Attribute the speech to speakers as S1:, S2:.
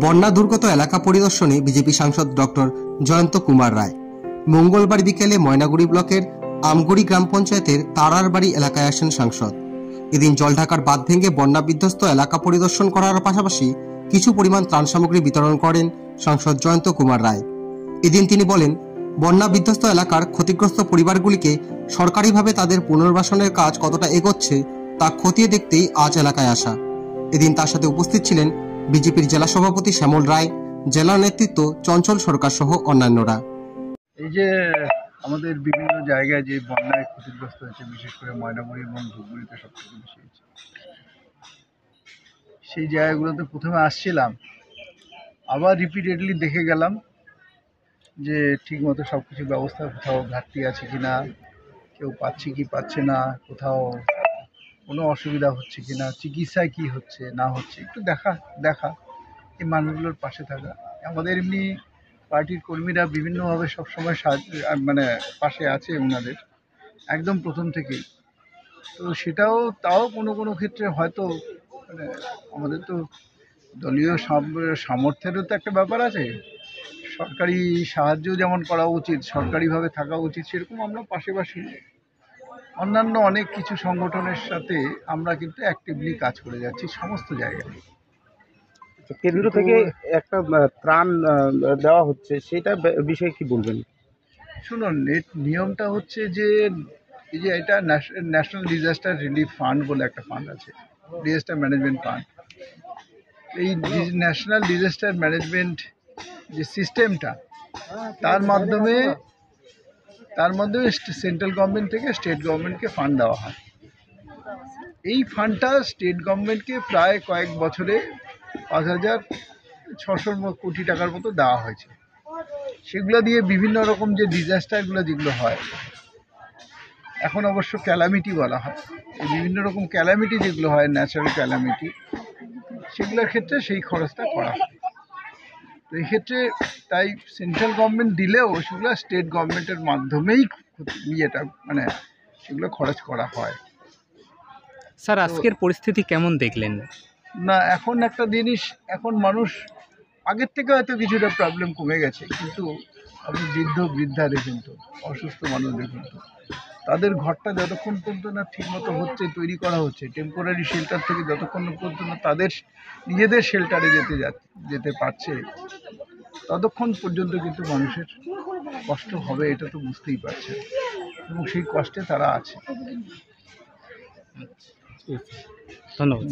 S1: বন্যা দুর্গত এলাকা পরিদর্শনে বিজেপি সাংসদ ডক্টর জয়ন্ত কুমার রায়। মঙ্গলবার বিকেলে ময়নাগুড়ি ব্লকের আমগুড়ি গ্রাম পঞ্চায়েতের তারার বাড়ি এলাকায় আসেন সাংসদ। এদিন জলঢাকার বাঁধ ভেঙে বন্যা বিধ্বস্ত এলাকা পরিদর্শন করার পাশাপাশি কিছু পরিমাণ ত্রাণ সামগ্রী বিতরণ করেন সাংসদ জয়ন্ত কুমার রায়। এদিন তিনি বলেন, বন্যা বিধ্বস্ত এলাকার ক্ষতিগ্রস্ত পরিবারগুলিকে সরকারিভাবে তাদের পুনর্বাসনের কাজ কতটা এগোচ্ছে তা খতিয়ে দেখতেই আজ এলাকায় আসা। এদিন তার সাথে উপস্থিত ছিলেন বিজেপির জেলা সভাপতি শ্যামল রায়, জেলা নেতৃত্ব চঞ্চল সরকার সহ অন্যান্যরা।
S2: এই যে আমাদের বিভিন্ন জায়গায় যে বন্যায় ক্ষতিগ্রস্ত হয়েছে, বিশেষ করে ময়নাগুড়ি এবং ধূপগুড়িতে সবথেকে বেশি হয়েছে, সেই জায়গাগুলোতে প্রথমে আসছিলাম, আবার রিপিটেডলি দেখে গেলাম যে ঠিকমতো সব কিছু ব্যবস্থা, কোথাও ঘাটতি আছে কি না, কেউ পাচ্ছে কি পাচ্ছে না, কোথাও কোনো অসুবিধা হচ্ছে কি না, চিকিৎসায় কি হচ্ছে না হচ্ছে একটু দেখা এই মানুষগুলোর পাশে থাকা। আমাদের এমনি পার্টির কর্মীরা বিভিন্নভাবে সবসময় মানে পাশে আছে ওনাদের, একদম প্রথম থেকেই। তো সেটাও তাও কোনো ক্ষেত্রে হয়তো মানে আমাদের তো দলীয় সামর্থ্যেরও তো একটা ব্যাপার আছে। সরকারি সাহায্য যেমন করা উচিত, সরকারিভাবে থাকা উচিত, সেরকম আমরা পাশাপাশি অন্যান্য অনেক কিছু সংগঠনের সাথে আমরা কিন্তু অ্যাক্টিভলি কাজ করে যাচ্ছি সমস্ত জায়গায়।
S3: কেন্দ্র থেকে একটা ত্রাণ দেওয়া হচ্ছে, সেটা বিষয়ে কি বলবেন?
S2: শুনুন, নিয়মটা হচ্ছে যে এই যে এটা ন্যাশনাল ডিজাস্টার রিলিফ ফান্ড বলে একটা ফান্ড আছে, ডিজাস্টার ম্যানেজমেন্ট ফান্ড। এই ন্যাশনাল ডিজাস্টার ম্যানেজমেন্ট যে সিস্টেমটা, তার মাধ্যমে সেন্ট্রাল গভর্নমেন্ট থেকে স্টেট গভর্নমেন্টকে ফান্ড দেওয়া হয়। এই ফান্ডটা স্টেট গভর্নমেন্টকে প্রায় কয়েক বছরে 5,600 কোটি টাকার মতো দেওয়া হয়েছে। সেগুলো দিয়ে বিভিন্ন রকম যে ডিজাস্টারগুলো যেগুলো হয়, এখন অবশ্য ক্যালামিটি বলা হয়, এই বিভিন্ন রকম ক্যালামিটি যেগুলো হয়, ন্যাচারাল ক্যালামিটি, সেগুলোর ক্ষেত্রে সেই খরচটা করা হয়। তো এই ক্ষেত্রে তাই সেন্ট্রাল গভর্নমেন্ট দিলেও সেগুলো স্টেট গভর্নমেন্টের মাধ্যমেই ইয়েটা মানে সেগুলো খরচ করা হয়।
S4: স্যার, আজকের পরিস্থিতি কেমন দেখলেন?
S2: না, এখন একটা জিনিস, এখন মানুষ আগের থেকে হয়তো কিছুটা প্রবলেম কমে গেছে, কিন্তু আপনি বৃদ্ধা দেখুন তো, অসুস্থ মানুষ দেখুন তো, তাদের ঘরটা যতক্ষণ পর্যন্ত না ঠিকমতো হচ্ছে, তৈরি করা হচ্ছে, টেম্পোরারি শেল্টার থেকে যতক্ষণ পর্যন্ত না তাদের নিজেদের শেল্টারে যেতে পারছে, ততক্ষণ পর্যন্ত কিন্তু মানুষের কষ্ট হবে, এটা তো বুঝতেই পারছে, এবং সেই কষ্টে তারা আছে।
S4: ধন্যবাদ।